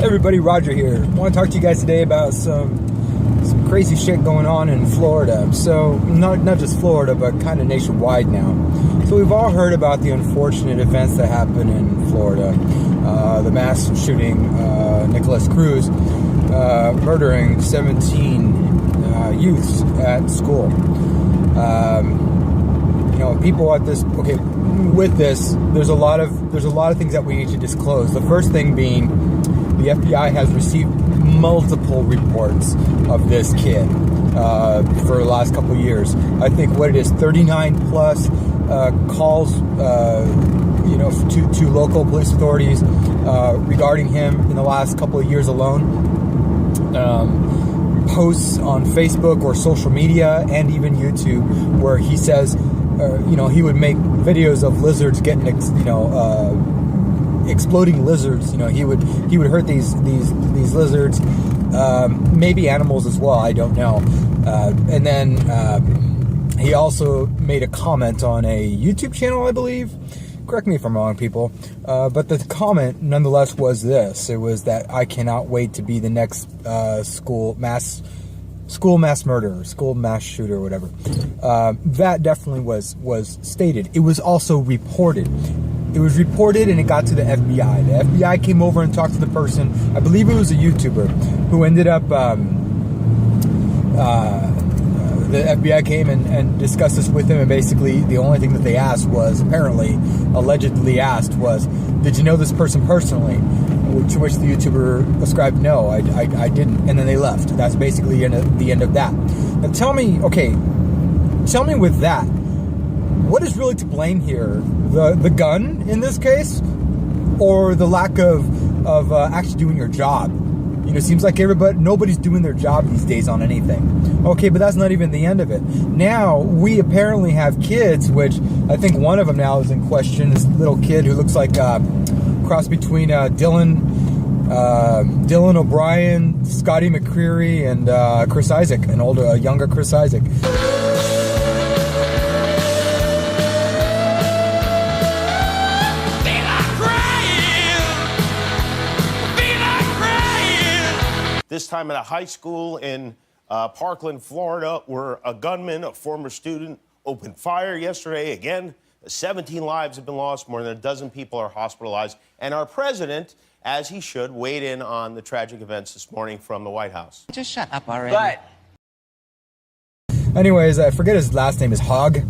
Hey everybody, Roger here. I want to talk to you guys today about some crazy shit going on in Florida. So, not just Florida, but kind of nationwide now. So we've all heard about the unfortunate events that happened in Florida. The mass shooting, Nikolas Cruz, murdering 17 youths at school. People at this, with this, there's a lot of things that we need to disclose. The first thing being, the FBI has received multiple reports of this kid for the last couple of years. I think 39 plus calls, to local police authorities regarding him in the last couple of years alone. Posts on Facebook or social media and even YouTube where he says, he would make videos of lizards getting, exploding lizards. He would hurt these lizards, maybe animals as well. I don't know. And then he also made a comment on a YouTube channel, I believe. Correct me if I'm wrong, people. But the comment, nonetheless, was this. It was that I cannot wait to be the next school mass murderer, school mass shooter, or whatever. That definitely was stated. It was also reported. It was reported and it got to the FBI. The FBI came over and talked to the person. I believe it was a YouTuber who ended up. The FBI came and discussed this with him, and basically the only thing that they asked was, allegedly asked was, did you know this person personally? To which the YouTuber ascribed, no, I didn't, and then they left. That's basically the end of that. Now tell me with that, what is really to blame here? The gun in this case, or the lack of actually doing your job? It seems like nobody's doing their job these days on anything. Okay, but that's not even the end of it. Now, we apparently have kids, which I think one of them now is in question, this little kid who looks like a cross between Dylan O'Brien, Scotty McCreery, and Chris Isaac, a younger Chris Isaac. This time at a high school in Parkland, Florida, where a gunman, a former student, opened fire yesterday. Again, 17 lives have been lost. More than a dozen people are hospitalized. And our president, as he should, weighed in on the tragic events this morning from the White House. Just shut up already. But anyways, I forget his last name is Hogg.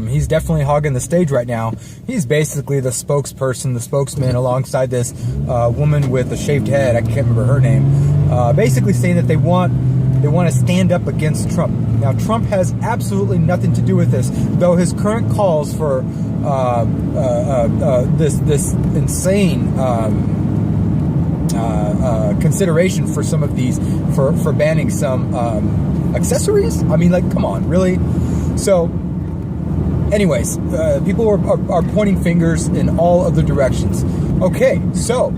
He's definitely hogging the stage right now. He's basically the spokesperson, the spokesman, alongside this woman with a shaved head. I can't remember her name. Basically saying that they want to stand up against Trump. Now, Trump has absolutely nothing to do with this, though his current calls for this insane consideration for some of these, for banning some accessories. I mean, come on, really? So. Anyways, people are pointing fingers in all other directions. Okay, so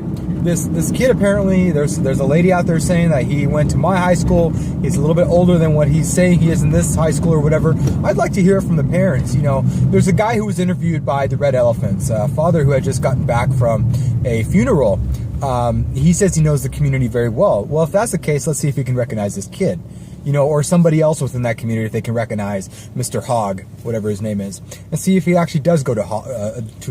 this kid apparently, there's a lady out there saying that he went to my high school. He's a little bit older than what he's saying he is in this high school or whatever. I'd like to hear it from the parents. There's a guy who was interviewed by the Red Elephants, a father who had just gotten back from a funeral. He says he knows the community very well. Well, if that's the case, let's see if he can recognize this kid. Or somebody else within that community if they can recognize Mr. Hogg, whatever his name is, and see if he actually does go to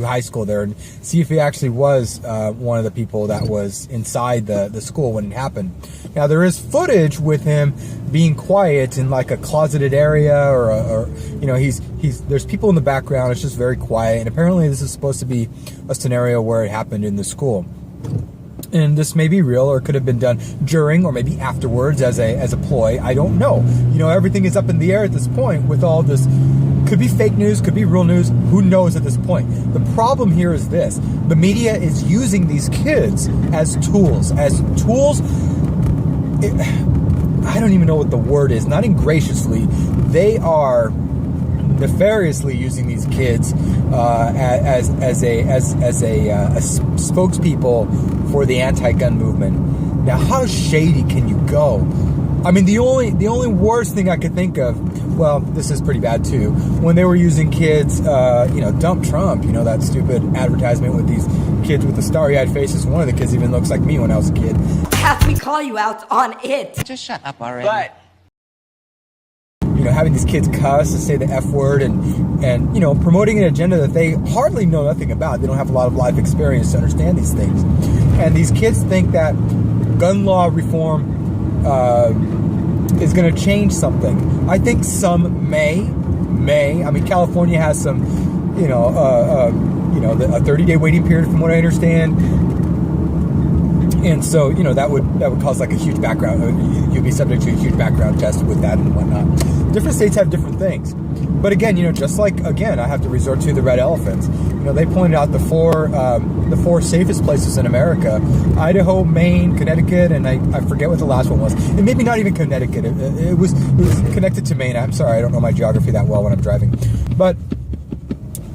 high school there, and see if he actually was one of the people that was inside the school when it happened. Now, there is footage with him being quiet in a closeted area, or there's people in the background. It's just very quiet, and apparently this is supposed to be a scenario where it happened in the school. And this may be real, or it could have been done during or maybe afterwards as a ploy. I don't know. Everything is up in the air at this point with all this. Could be fake news, could be real news. Who knows at this point? The problem here is this. The media is using these kids as tools. I don't even know what the word is. Not ingratiatingly. They are nefariously using these kids as spokespeople for the anti-gun movement. Now, how shady can you go? I mean, the only worst thing I could think of well, this is pretty bad too. When they were using kids, dump Trump, that stupid advertisement with these kids with the starry-eyed faces. One of the kids even looks like me when I was a kid. Have me call you out on it. Just shut up already. But having these kids cuss and say the F word and promoting an agenda that they hardly know nothing about. They don't have a lot of life experience to understand these things. And these kids think that gun law reform is going to change something. I think some may. I mean, California has some, a 30-day waiting period from what I understand. And so, that would cause like a huge background. You'd be subject to a huge background test with that and whatnot. Different states have different things. But again, just like, I have to resort to the red elephants. They pointed out the four safest places in America: Idaho, Maine, Connecticut, and I forget what the last one was. And maybe not even Connecticut. It was connected to Maine. I'm sorry, I don't know my geography that well when I'm driving.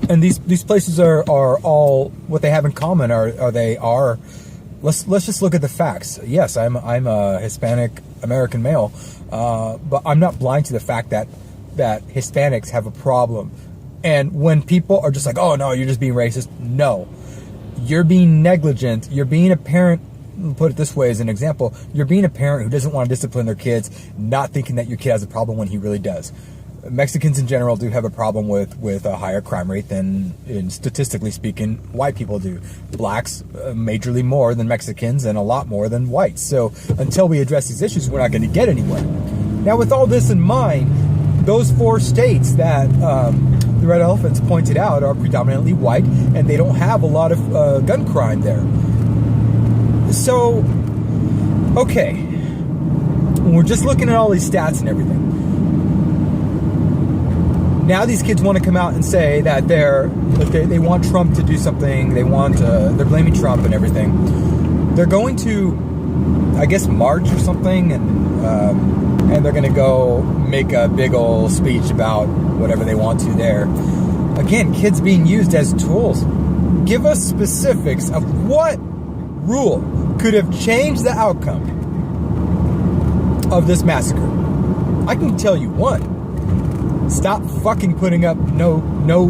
And these places are all, what they have in common are let's just look at the facts. Yes, I'm a Hispanic American male, but I'm not blind to the fact that Hispanics have a problem. And when people are just like, oh no, you're just being racist. No, you're being negligent. You're being a parent. Put it this way as an example. You're being a parent who doesn't want to discipline their kids, not thinking that your kid has a problem when he really does. Mexicans in general do have a problem with a higher crime rate than, statistically speaking, white people do. Blacks, majorly more than Mexicans and a lot more than whites. So until we address these issues, we're not going to get anywhere. Now, with all this in mind, those four states that the Red Elephants pointed out are predominantly white, and they don't have a lot of gun crime there. So, okay, we're just looking at all these stats and everything. Now these kids want to come out and say that they want Trump to do something. They're blaming Trump and everything. They're going to, I guess, march or something, and they're going to go make a big old speech about whatever they want to there. Again, kids being used as tools. Give us specifics of what rule could have changed the outcome of this massacre. I can tell you one. Stop fucking putting up no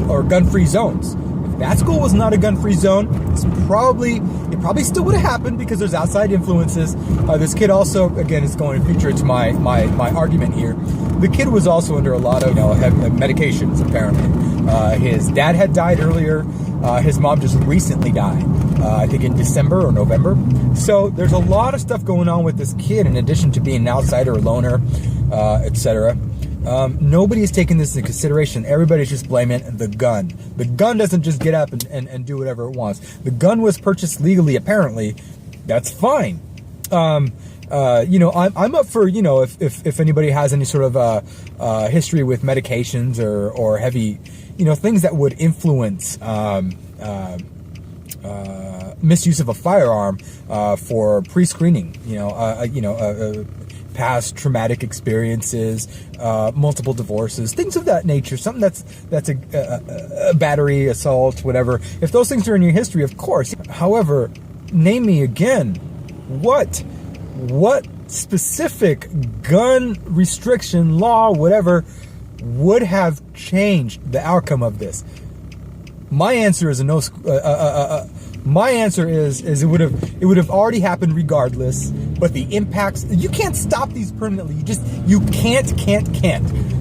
or gun-free zones. If that school was not a gun-free zone, it probably still would have happened because there's outside influences. This kid also, again, is going to feature into my argument here. The kid was also under a lot of medications, apparently. His dad had died earlier. His mom just recently died, I think in December or November. So there's a lot of stuff going on with this kid in addition to being an outsider, a loner, etc. Nobody is taking this into consideration. Everybody's just blaming the gun. The gun doesn't just get up and do whatever it wants. The gun was purchased legally, apparently. That's fine. I'm up for, if anybody has any sort of history with medications or heavy, things that would influence misuse of a firearm for pre-screening, past traumatic experiences, multiple divorces, things of that nature, something that's a battery, assault, whatever. If those things are in your history, of course. However, name me again, what specific gun restriction law, whatever, would have changed the outcome of this? My answer is a no. My answer is it would have already happened regardless. But the impacts, you can't stop these permanently. You can't.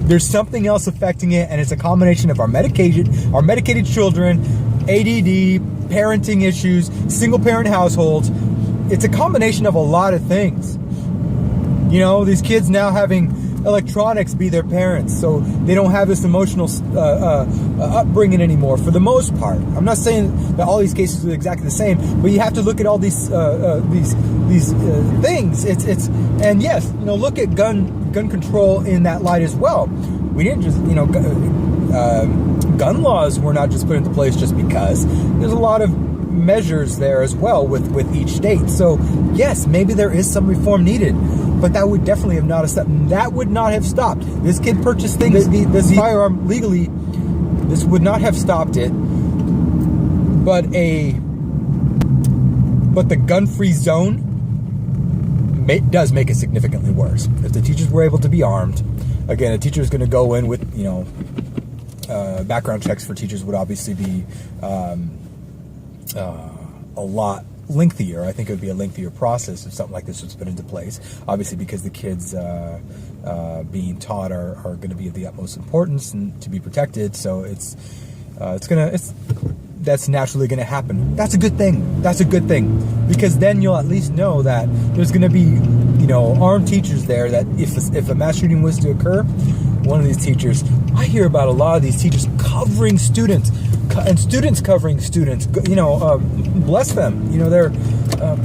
There's something else affecting it, and it's a combination of our medicated children, ADD, parenting issues, single parent households. It's a combination of a lot of things. These kids now having electronics be their parents, so they don't have this emotional upbringing anymore for the most part. I'm not saying that all these cases are exactly the same, but you have to look at all these things. And yes, look at gun control in that light as well. We didn't just gun laws were not just put into place just because. There's a lot of measures there as well with each state. So yes, maybe there is some reform needed, but that would definitely have not stopped. That would not have stopped. This kid purchased this firearm legally. This would not have stopped it. But the gun-free zone does make it significantly worse. If the teachers were able to be armed, again, a teacher is going to go in with, background checks for teachers would obviously be a lot lengthier. I think it would be a lengthier process if something like this was put into place. Obviously, because the kids being taught are going to be of the utmost importance and to be protected. So that's naturally going to happen. That's a good thing. That's a good thing, because then you'll at least know that there's going to be, armed teachers there, that if a mass shooting was to occur, one of these teachers, I hear about a lot of these teachers covering students and students covering students, bless them, they're,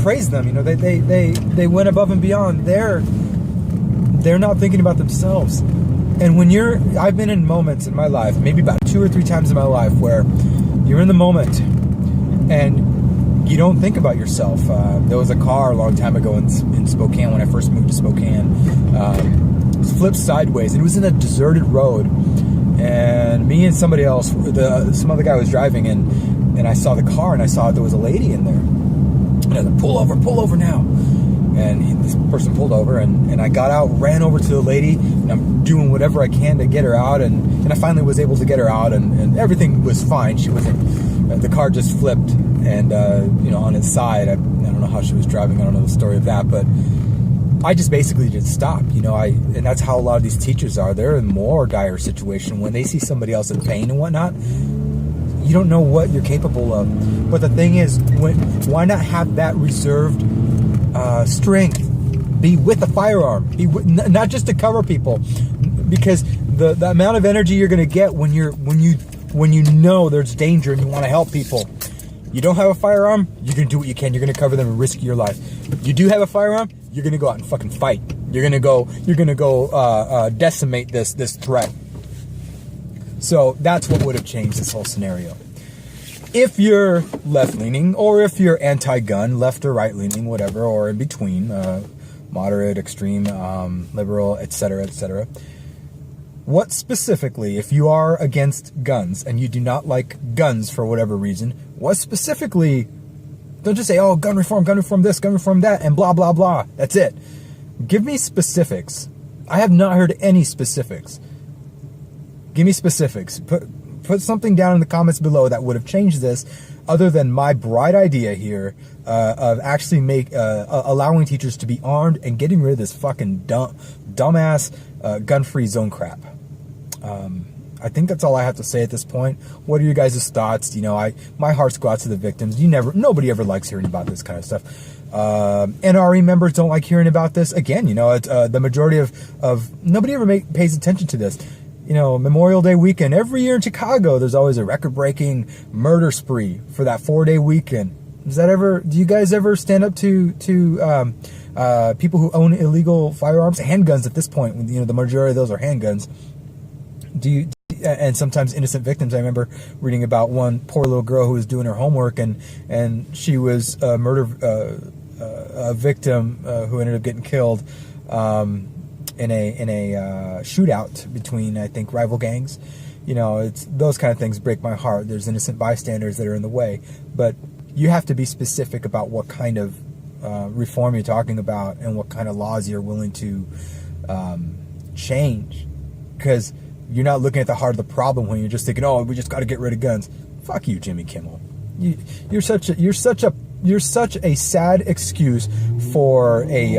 praise them, they went above and beyond. They're not thinking about themselves. And when I've been in moments in my life, maybe about 2 or 3 times in my life, where you're in the moment and you don't think about yourself. There was a car a long time ago in Spokane, when I first moved to Spokane. It was flipped sideways, and it was in a deserted road. And me and somebody else, some other guy was driving, and I saw the car, and I saw there was a lady in there. And I was like, pull over now. And this person pulled over, and I got out, ran over to the lady, and I'm doing whatever I can to get her out, and I finally was able to get her out, and everything was fine. She wasn't, the car just flipped, and on its side. I don't know how she was driving, I don't know the story of that, but I just basically just stopped, and that's how a lot of these teachers are. They're in a more dire situation when they see somebody else in pain and whatnot. You don't know what you're capable of. But the thing is, why not have that reserved strength? Be with a firearm, not just to cover people, because the amount of energy you're going to get when you know there's danger and you want to help people. You don't have a firearm, you're going to do what you can. You're going to cover them and risk your life. You do have a firearm, you're going to go out and fucking fight. You're going to go decimate this threat. So that's what would have changed this whole scenario. If you're left-leaning, or if you're anti-gun, left or right-leaning, whatever, or in between, moderate, extreme, liberal, etc., etc., what specifically, if you are against guns and you do not like guns for whatever reason, what specifically, don't just say, oh, gun reform this, gun reform that, and blah, blah, blah. That's it. Give me specifics. I have not heard any specifics. Give me specifics. Put something down in the comments below that would have changed this, other than my bright idea here of actually allowing teachers to be armed and getting rid of this fucking dumbass gun-free zone crap. I think that's all I have to say at this point. What are your guys' thoughts? My hearts go out to the victims. Nobody ever likes hearing about this kind of stuff. NRE members don't like hearing about this. Again, it's the majority of nobody ever pays attention to this. Memorial Day weekend, every year in Chicago, there's always a record-breaking murder spree for that 4-day weekend. Do you guys ever stand up to people who own illegal firearms, handguns at this point? The majority of those are handguns. And sometimes innocent victims. I remember reading about one poor little girl who was doing her homework, and she was a victim who ended up getting killed in a shootout between, I think, rival gangs. It's those kind of things break my heart. There's innocent bystanders that are in the way, but you have to be specific about what kind of reform you're talking about and what kind of laws you're willing to change, because you're not looking at the heart of the problem when you're just thinking, oh, we just got to get rid of guns. Fuck you, Jimmy Kimmel. You're such a sad excuse for a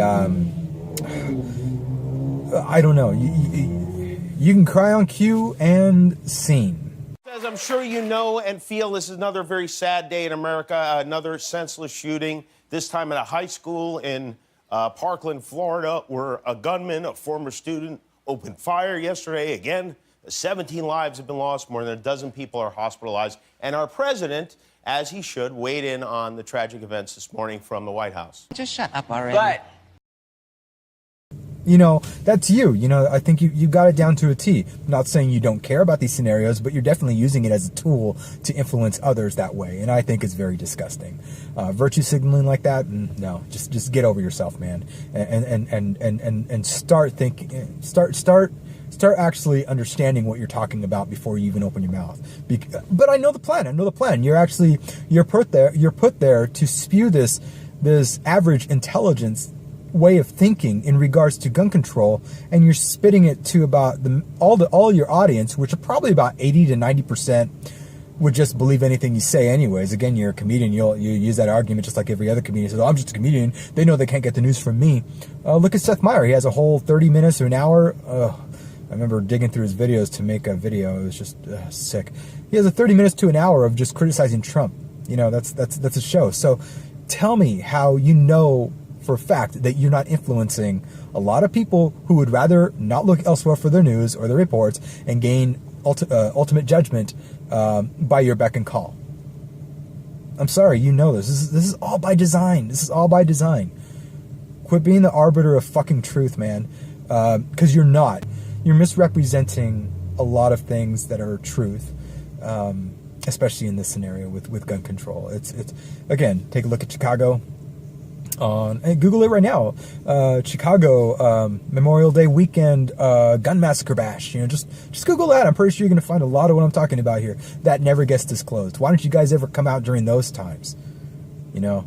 I don't know. You can cry on cue and scene. As I'm sure you know and feel, this is another very sad day in America. Another senseless shooting, this time at a high school in Parkland, Florida, where a gunman, a former student, opened fire yesterday. Again, 17 lives have been lost. More than a dozen people are hospitalized. And our president, as he should, weighed in on the tragic events this morning from the White House. Just shut up already. But that's you. I think you got it down to a T. I'm not saying you don't care about these scenarios, but you're definitely using it as a tool to influence others that way, and I think it's very disgusting. Virtue signaling like that, no, just get over yourself, man, and start thinking, start actually understanding what you're talking about before you even open your mouth. But I know the plan. You're put there to spew this average intelligence way of thinking in regards to gun control, and you're spitting it to about all your audience, which are probably about 80 to 90% would just believe anything you say anyways. Again, you're a comedian, you use that argument just like every other comedian says, oh, I'm just a comedian, they know they can't get the news from me. Look at Seth Meyers. He has a whole 30 minutes or an hour. I remember digging through his videos to make a video. It was just sick. He has a 30 minutes to an hour of just criticizing Trump. You know, that's a show. So tell me how you know for a fact that you're not influencing a lot of people who would rather not look elsewhere for their news or their reports and gain ultimate judgment by your beck and call. I'm sorry, you know this. This is all by design. This is all by design. Quit being the arbiter of fucking truth, man. Because you're not. You're misrepresenting a lot of things that are truth. Especially in this scenario with gun control. It's again, take a look at Chicago. And Google it right now. Chicago Memorial Day weekend gun massacre bash. You know, just Google that. I'm pretty sure you're gonna find a lot of what I'm talking about here. That never gets disclosed. Why don't you guys ever come out during those times? You know,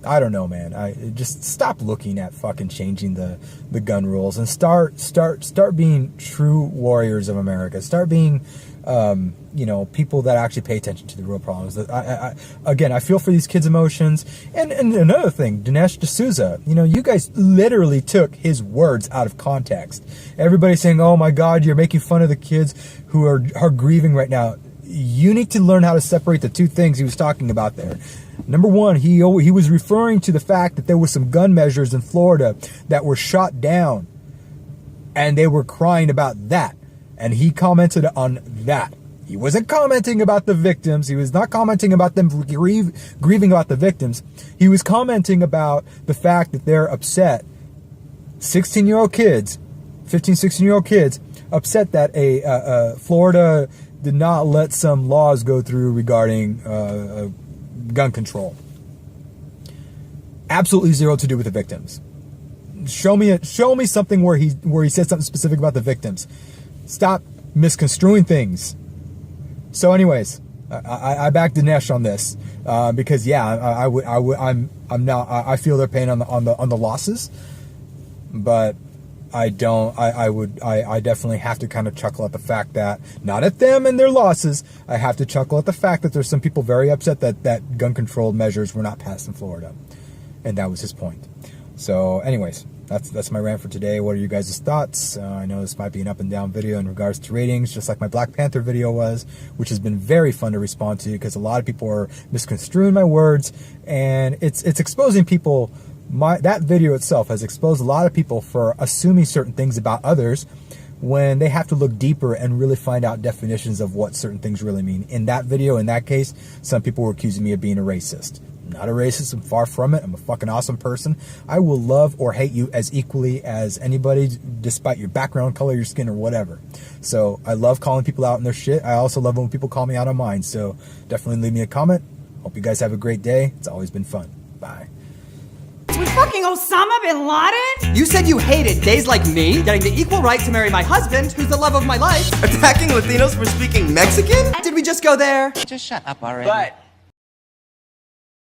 I don't know, man. I just stop looking at fucking changing the gun rules and start being true warriors of America. Start being you know, people that actually pay attention to the real problems. Again, I feel for these kids' emotions. And another thing, Dinesh D'Souza, you know, you guys literally took his words out of context. Everybody's saying, oh my God, you're making fun of the kids who are grieving right now. You need to learn how to separate the two things he was talking about there. Number one, he was referring to the fact that there were some gun measures in Florida that were shot down. And they were crying about that. And he commented on that. He wasn't commenting about the victims. He was not commenting about them grieving about the victims. He was commenting about the fact that they're upset. 16-year-old kids, 15, 16-year-old kids, upset that Florida did not let some laws go through regarding gun control. Absolutely zero to do with the victims. Show me something where he said something specific about the victims. Stop misconstruing things. So, anyways, I back Dinesh on this because yeah, I feel their pain on the losses, but I definitely have to kind of chuckle at the fact that not at them and their losses. I have to chuckle at the fact that there's some people very upset that gun control measures were not passed in Florida, and that was his point. So, anyways. That's my rant for today. What are you guys' thoughts? I know this might be an up and down video in regards to ratings, just like my Black Panther video was, which has been very fun to respond to because a lot of people are misconstruing my words, and it's exposing people. That video itself has exposed a lot of people for assuming certain things about others when they have to look deeper and really find out definitions of what certain things really mean. In that video, in that case, some people were accusing me of being a racist. I'm not a racist. I'm far from it. I'm a fucking awesome person. I will love or hate you as equally as anybody, despite your background, color, your skin, or whatever. So I love calling people out on their shit. I also love when people call me out on mine. So definitely leave me a comment. Hope you guys have a great day. It's always been fun. Bye. With fucking Osama bin Laden? You said you hated gays like me getting the equal right to marry my husband, who's the love of my life, attacking Latinos for speaking Mexican? Did we just go there? Just shut up already. But